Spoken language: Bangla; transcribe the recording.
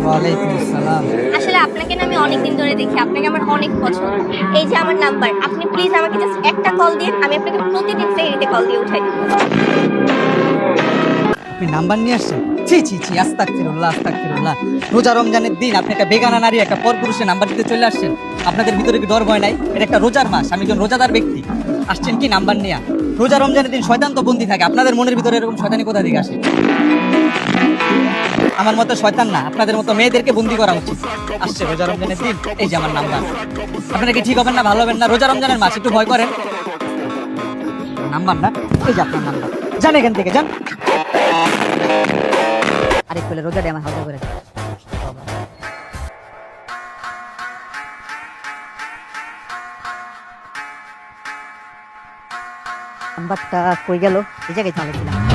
ওয়ালাইকুম আসসালাম। আসলে আপনাকে না আমি অনেকদিন ধরে দেখি, আপনাকে আমার অনেক পছন্দ। এই যে আমার নাম্বার, আপনি প্লিজ আমাকে জাস্ট একটা কল দিন, আমি আপনাকে প্রতিদিন সেহরিতে কল দিয়ে উঠাই দিব। আপনি নাম্বার নিয়ে আসছেন? ছি ছি ছি, আস্তাগফিরুল্লাহ আস্তাগফিরুল্লাহ। রোজা রমজানের দিন আপনি একটা বেগানা নারী একটা পরপুরুষের নাম্বার দিতে চলে আসছেন। আপনাদের ভিতরে কি ডর ভয় নাই? এটা একটা রোজার মাস, আমি একজন রোজাদার ব্যক্তি। আসছেন কি নাম্বার নিয়ে? রোজা রমজানের দিন শয়তান তো বন্দি থাকে, আপনাদের মনের ভিতরে এরকম শয়তানি কোথা থেকে আসে? আমার মতো শয়তান না, আপনাদের মতো মেয়েদেরকে বন্দি করা উচিত। আসছে রোজা রমজানের দিন, এই যে আমার নাম্বার। আপনারা কি ঠিক হবেন না, ভালো হবেন না? রোজা রমজানের মাস, একটু ভয় করেন। নাম্বার না, এই যে আপনার নাম্বার। যান এখান থেকে, যান। আরেক পেলে রোজাটা আমার হালকা করে দিন। নাম্বারটা কই গেল? এই জায়গায় তাহলে ছিলাম।